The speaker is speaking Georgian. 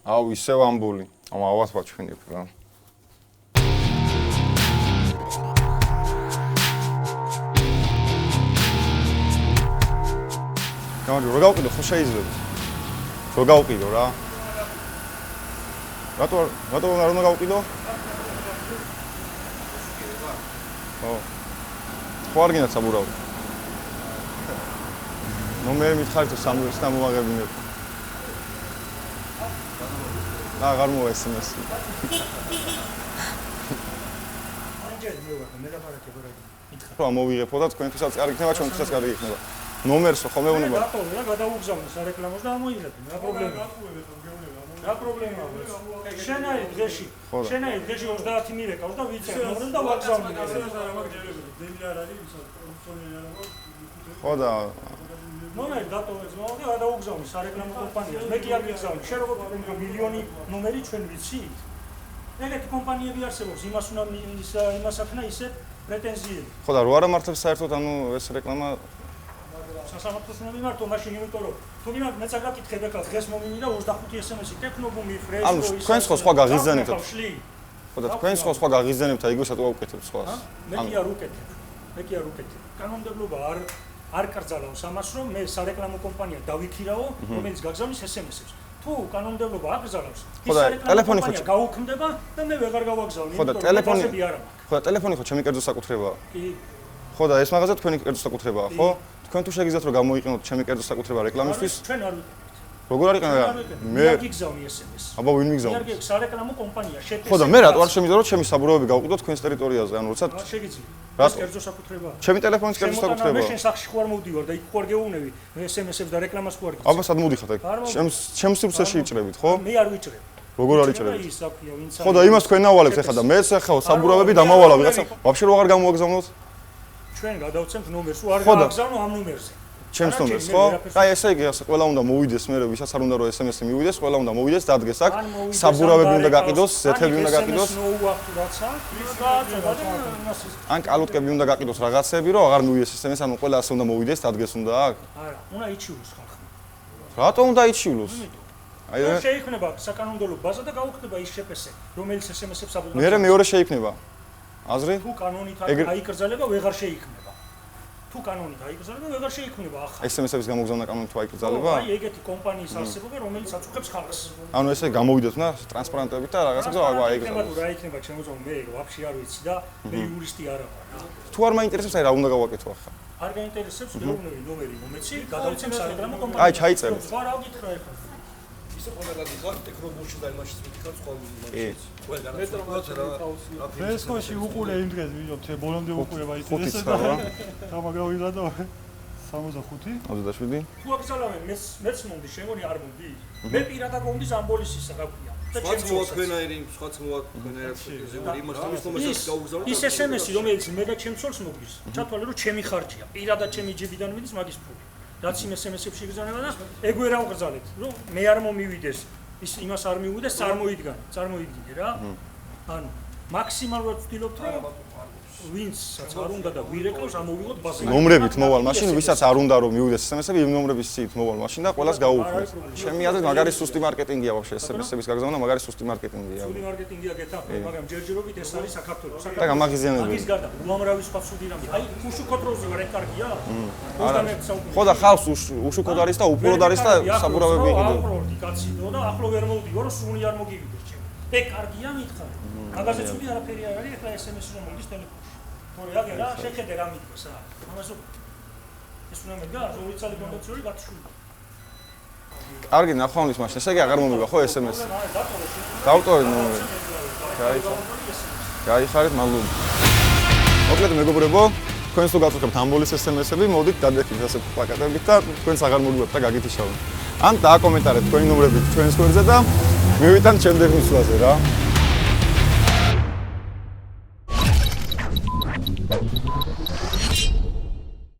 აუ, ისევ ამბული. ამავას ვაჩვენებ რა. გამარჯობა, რა გავყიდო, ხო შეიძლება? რო გავყიდო რა. რატო არ უნდა გავყიდო? ხო. ხო არ გინდა საბურავი. ნომერი მითხარით თუ სამს და მომაღებინებ. აღარ მოვა SMS-ი. რა მოვიღებო და თქვენთვისაც კარგი იქნება, ჩვენთვისაც კარგი იქნება. ნომერს ხომ ეუბნება? რატო რა გადაუგზავნოს სარეკლამოს და ამოიღებენ. რა პრობლემაა? რა პრობლემაა? შენაი დღეში 30 მირეკავს და ვიცი ნომრებს და ვაგზავნე. ხო და ნომერი დატოვეს და გადაუგზავნეს სარეკლამო კომპანიას. მე კი არ გიგზავნე. შენ როგორ გქონდა მილიონი ნომერი ჩვენ ვიცით? ეგეთი კომპანიები არსებობს, იმას უნდა იმას აქნა ისე პრეტენზიები. ხო და რო არა მართლებს საერთოდ ანუ ეს რეკლამა სასამართლოს უნდა მიმართო მაშინ, იმიტომ რომ თუ მეც არ გაკითხებ ახლა დღეს მომიმიდა 25 SMS-ი ტექნობუმი ფრესკო ანუ თქვენ სხვა გაღიზიანებთ. ხო და თქვენ სხვა გაღიზიანებთ და იგივესაც უუკეთებთ სხვას. მე კი არ უკეთებ. კანონმდებლობა არ კრძალავს ამას, რომ მე სარეკლამო კომპანია დავითირაო, რომელიც გაგზავნის SMS-ებს. თუ კანონმდებლობა აკრძალავს, ის სარეკლამო კომპანია გაუქმდება და მე ვეღარ გავაგზავნე. ხო და ტელეფონი ხო ჩემი კერძო საკუთრებაა. კი. ხო და ეს მაღაზია თქვენი კერძო საკუთრებაა, ხო? თქვენ თუ შეგიძლიათ რომ გამოიყენოთ ჩემი კერძო საკუთრება რეკლამისთვის? ჩვენ არ ვიყენებთ. როგორ არ იყენებთ? მე არ გიგზავნი SMS. აბა ვინ მიგზავნის? მე არ გიგზავნი სარეკლამო კომპანია შეტეს. ხო და მე რატო არ შემიძლია რომ ჩემი საბურავები გავყიდოთ თქვენს ტერიტორიაზე? ანუ როცა შეგიძლია. ეს კერძო საკუთრებაა. ჩემი ტელეფონის კერძო საკუთრებაა. მე შენ სახში ხوار მოვდივარ და იქ ხوار გეუნები SMS-ებს და რეკლამას ხوار გიწევ. აბა სად მოდიხარ ეგ? ჩემს სივრცეში იჭრებით, ხო? მე არ ვიჭრებ. როგორ არ იჭრებით? ის აქია ვინც ხო და იმას თქვენ ავალებთ ახლა და მეც ახლა საბურავები დამავალა ვიღაცა. ვაფშე რო აღარ გამოვაგზავნოთ? ჩვენ გადავცემთ ნომერს, უარ გავაგზავნო ამ ნომერზე. ჩემს ნომერს, ხო? აი ესე იგი, ყველა უნდა მოვიდეს, მე ვისაც არ უნდა რომ SMS-ი მივიდეს, ყველა უნდა მოვიდეს, დადგეს აქ. საბურავები უნდა გაყიდოს, ზეთები უნდა გაყიდოს. ან კალუტკები უნდა გაყიდოს რაღაცები, რომ აღარ მივიდეს SMS-ი, ანუ ყველა ასე უნდა მოვიდეს, დადგეს უნდა აქ. არა, უნდა იჩივლოს ხალხი. რატო უნდა იჩივლოს? აი რა შეიქმნება საკანონმდებლო ბაზა და გაუქმდება ის შეფესე, რომელიც SMS-ებს აბურავებს. მე მეორე შეიქმნება. აზრი? თუ კანონით აიკრძალება, ვეღარ შეიქმნება. თუ კანონით აიკრძალება, ვეღარ შეიქმნება ახლა. SMS-ების გამოგზავნა კანონით თუ აიკრძალება? აი ეგეთი კომპანიის არსებობა, რომელიც აწუხებს ხალხს. ანუ ესე გამოვიდეთ და ტრანსპარენტებით და რაღაცებს აი ეგრე. რა იქნება ჩემო მე ვაფშე არ ვიცი და მე იურისტი არა ვარ. თუ არ მაინტერესებს, აი რა უნდა გავაკეთო ახლა? არ გაინტერესებს გეუბნები ნომერი, მომეცი, გადავცემ სარეკლამო კომპანიას. აი ჩაიწერეთ. სხვა რა გითხრა ახლა? ისე ყველა გიხარ ტექნობურში და იმაში მითხრა სხვა კი. ყველა რა ფრესკოში უყურე იმ დღეს ვიდეო თე ბოლომდე უყურება ის ხუთიც ეს რა. გამაგავიდა და 65 27 თუ აკრძალავენ მეც მომდი შეგონი არ მომდი მე პირადად მომდის ამბოლისისა რა ქვია სხვაც მოაქვენაირი ის SMS-ი რომელიც მე და ჩემს ცოლს მოგდის ჩათვალე რომ ჩემი ხარჯია პირადად ჩემი ჯებიდან მიდის მაგის ფული რაც იმ SMS-ებში იგზავნება და ეგ ვერ ავგრძალეთ რომ მე არ მომივიდეს ის იმას არ მივიდეს წარმოიდგინე რა ანუ მაქსიმალურად ვცდილობთ რომ ვინცაც არ უნდა და ვირეკავს ამოვიღოთ ბაზაზე. ნომრებით მოვალ მაშინ, ვისაც არ უნდა რომ მივიდეს SMS-ები, იმ ნომრების სიით მოვალ მაშინ და ყველას გაუუქმეთ. ჩემი აზრით მაგარი სუსტი მარკეტინგია ვაფშე SMS-ების გაგზავნა, მაგარი სუსტი მარკეტინგია. სუსტი მარკეტინგია გეთახმება, მაგრამ ჯერჯერობით ეს არის საქართველოს. და გამაღიზიანებელი. მაგის გარდა უამრავი სხვა ცუდი რამე. აი, უშუქოდ როზე ვარ ეგ კარგია? ხო და ხალხს უშუქოდ არის და უპიროდ არის და საბურავები იყიდო. ახლოვდი კაცი და ახლო ვერ მოვდივარ, რომ სული არ მოგივიდეს ჩემ. ეგ კარგია მითხარ. მაგაზე ცუდი არაფერი არ არის, ეხლა SMS-ი რომ მოგდის ტელეფონში. თორე აგე რა შეხედე რა მითქოს რა ამას ეს უნდა მეგა ზოლიცალი კონდიციური გათშული კარგი ნახვამდის მაშინ ესე იგი აღარ მომიგა ხო SMS დავტოვე ნომერი გაიხარეთ მადლობა მოკლედ მეგობრებო თქვენს თუ გაწუხებთ ამბოლის SMS-ები მოდით დადექით ასე პლაკატებით და თქვენს აღარ მოგიგვაქვს და გაგითიშავთ ან დააკომენტარეთ თქვენი ნომრები ჩვენს გვერდზე და მივიტანთ შემდეგ მისვლაზე რა